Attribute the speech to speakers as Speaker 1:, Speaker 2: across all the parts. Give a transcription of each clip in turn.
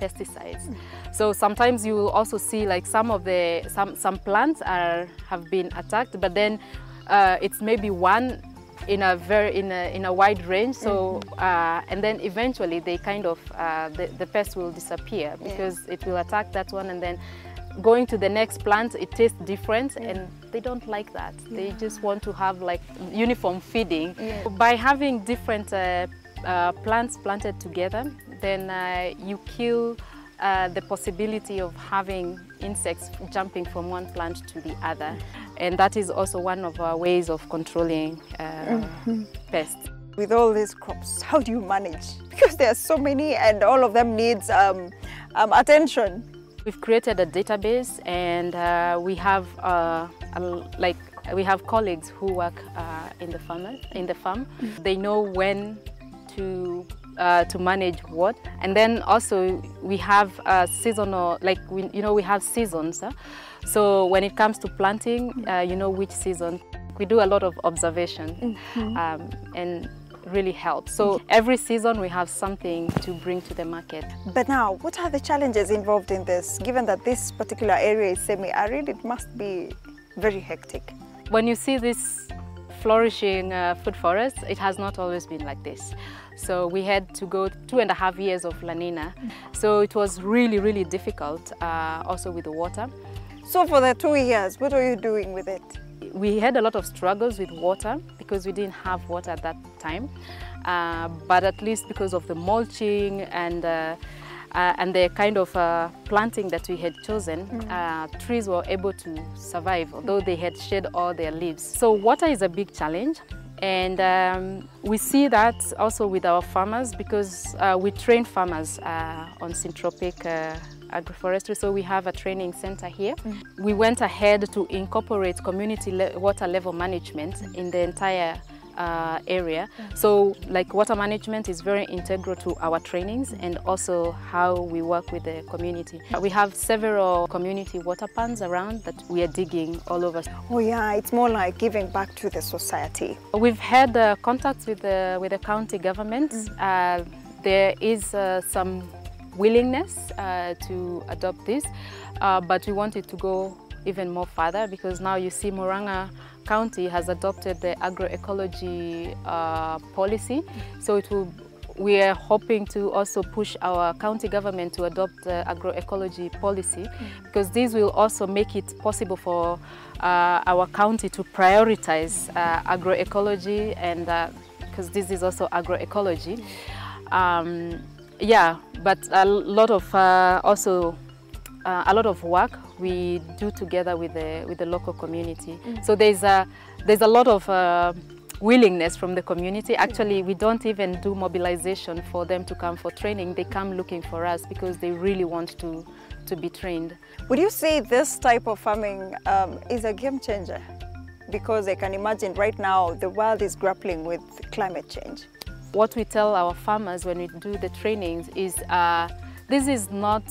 Speaker 1: pesticides. So sometimes you will also see like some plants have been attacked, but then it's maybe one in a wide range. So and then eventually they kind of the pest will disappear because it will attack that one, and then going to the next plant it tastes different, and they don't like that. They just want to have like uniform feeding. By having different plants planted together, then you kill the possibility of having insects jumping from one plant to the other. And that is also one of our ways of controlling pests.
Speaker 2: With all these crops, how do you manage? Because there are so many and all of them needs attention.
Speaker 1: We've created a database, and we have colleagues who work in the farm. They know when to manage what, and then also we have seasonal, like we have seasons. So when it comes to planting, you know which season. We do a lot of observation, and really helps. So every season we have something to bring to the market.
Speaker 2: But now, what are the challenges involved in this? Given that this particular area is semi-arid, it must be very hectic.
Speaker 1: When you see this flourishing food forest, it has not always been like this. So we had to go 2.5 years of La Nina. So it was really, really difficult, also with the water.
Speaker 2: So for the 2 years, what are you doing with it?
Speaker 1: We had a lot of struggles with water because we didn't have water at that time. But at least because of the mulching and the kind of planting that we had chosen, trees were able to survive, although they had shed all their leaves. So water is a big challenge. And we see that also with our farmers, because we train farmers on Syntropic Agroforestry, so we have a training center here. We went ahead to incorporate community water level management in the entire area. So like water management is very integral to our trainings and also how we work with the community. We have several community water ponds around that we are digging all over.
Speaker 2: Oh yeah, it's more like giving back to the society.
Speaker 1: We've had contacts with the county government. There is some willingness to adopt this, but we want it to go even more further, because now you see Murang'a County has adopted the agroecology policy. So we are hoping to also push our county government to adopt the agroecology policy, because this will also make it possible for our county to prioritize agroecology, and because this is also agroecology. Yeah, but a lot of work we do together with the local community. So there's a lot of willingness from the community. Actually, we don't even do mobilization for them to come for training. They come looking for us because they really want to be trained.
Speaker 2: Would you say this type of farming is a game changer? Because I can imagine right now the world is grappling with climate change.
Speaker 1: What we tell our farmers when we do the trainings is this is not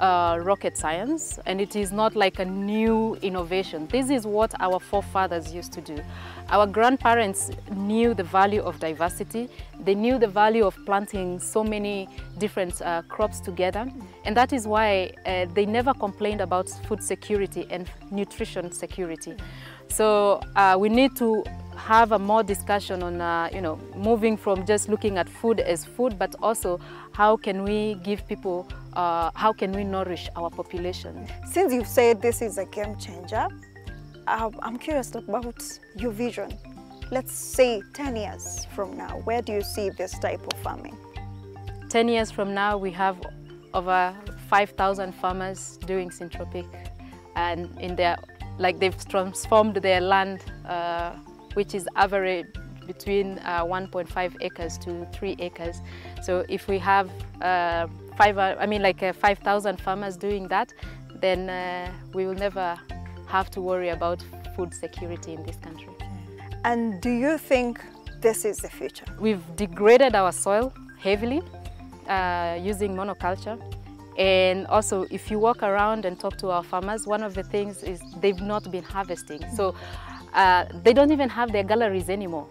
Speaker 1: rocket science, and it is not like a new innovation. This is what our forefathers used to do. Our grandparents knew the value of diversity. They knew the value of planting so many different crops together, and that is why they never complained about food security and nutrition security. So we need to have a more discussion on moving from just looking at food as food, but also how can we give people, how can we nourish our population.
Speaker 2: Since you've said this is a game changer, I'm curious about your vision. Let's say 10 years from now, where do you see this type of farming?
Speaker 1: 10 years from now, we have over 5,000 farmers doing Syntropic, and they've transformed their land, which is average between 1.5 acres to 3 acres. So if we have 5,000 farmers doing that, then we will never have to worry about food security in this country.
Speaker 2: And do you think this is the future?
Speaker 1: We've degraded our soil heavily using monoculture. And also, if you walk around and talk to our farmers, one of the things is they've not been harvesting. So they don't even have their galleries anymore.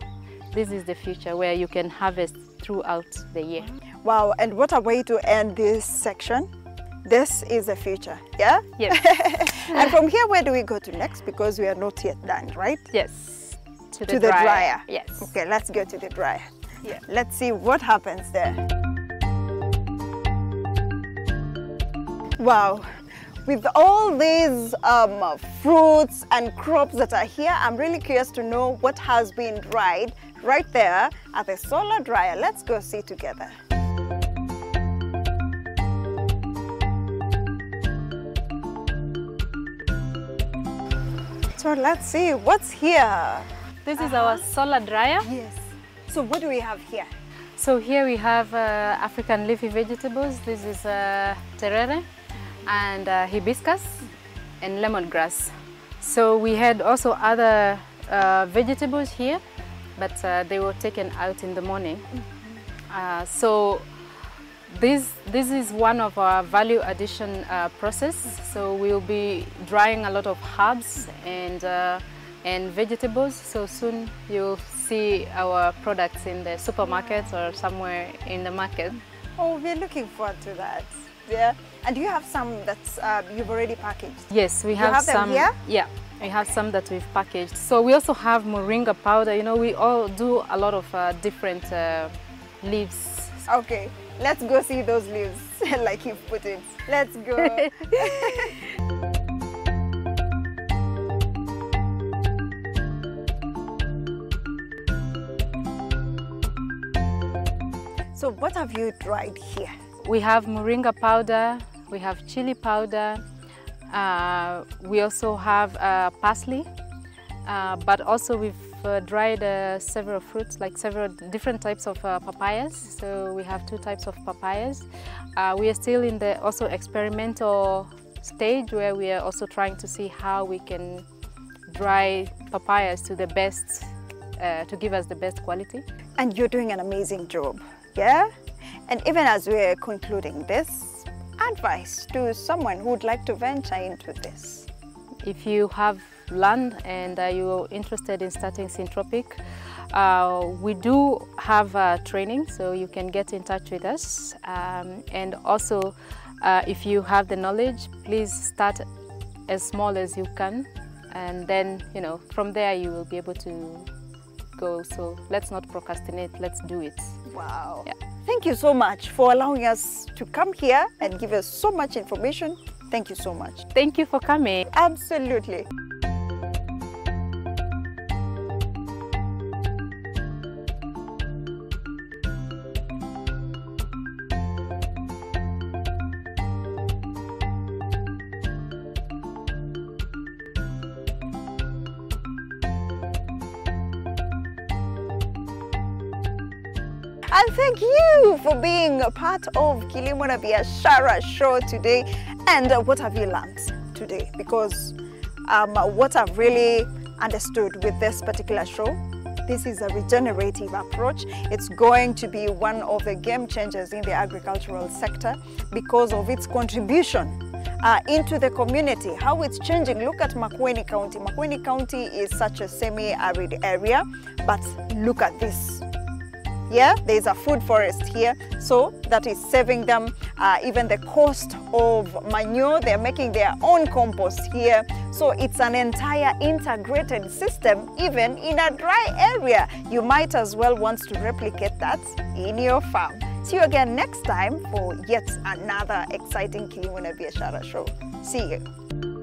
Speaker 1: This is the future where you can harvest throughout the year.
Speaker 2: Wow, and what a way to end this section. This is the future, yeah?
Speaker 1: Yes.
Speaker 2: And from here, where do we go to next? Because we are not yet done, right?
Speaker 1: Yes. To
Speaker 2: the dryer.
Speaker 1: Yes.
Speaker 2: Okay, let's go to the dryer.
Speaker 1: Yeah.
Speaker 2: Let's see what happens there. Wow. With all these fruits and crops that are here, I'm really curious to know what has been dried right there at the solar dryer. Let's go see together. So let's see what's here.
Speaker 1: This is our solar dryer.
Speaker 2: Yes. So what do we have here?
Speaker 1: So here we have African leafy vegetables. This is terere and hibiscus and lemongrass. So we had also other vegetables here, but they were taken out in the morning. So this is one of our value addition process. So we'll be drying a lot of herbs and vegetables. So soon you'll see our products in the supermarkets or somewhere in the market.
Speaker 2: Oh, we're looking forward to that. Yeah. And do you have some that's you've already packaged?
Speaker 1: Yes, we have some.
Speaker 2: Them here?
Speaker 1: Yeah, we have some that we've packaged. So we also have moringa powder. You know, we all do a lot of different leaves.
Speaker 2: Okay, let's go see those leaves, like you've put it. Let's go. So what have you dried here?
Speaker 1: We have moringa powder, we have chili powder, we also have parsley, but also we've dried several fruits, like several different types of papayas. So we have 2 types of papayas. We are still in the also experimental stage where we are also trying to see how we can dry papayas to the best, to give us the best quality.
Speaker 2: And you're doing an amazing job, yeah? And even as we're concluding this, advice to someone who would like to venture into this.
Speaker 1: If you have land and you're interested in starting Syntropic, we do have training, so you can get in touch with us. And also, if you have the knowledge, please start as small as you can, and then, you know, from there you will be able to go. So let's not procrastinate, let's do it.
Speaker 2: Wow.
Speaker 1: Yeah.
Speaker 2: Thank you so much for allowing us to come here and give us so much information. Thank you so much.
Speaker 1: Thank you for coming.
Speaker 2: Absolutely. And thank you for being a part of Kilimo na Biashara show today. And what have you learned today? Because what I've really understood with this particular show, this is a regenerative approach. It's going to be one of the game changers in the agricultural sector because of its contribution into the community, how it's changing. Look at Makueni County. Makueni County is such a semi-arid area, but look at this. Yeah, there's a food forest here, so that is saving them even the cost of manure. They're making their own compost here. So it's an entire integrated system, even in a dry area. You might as well want to replicate that in your farm. See you again next time for yet another exciting Kilimo na Biashara show. See you.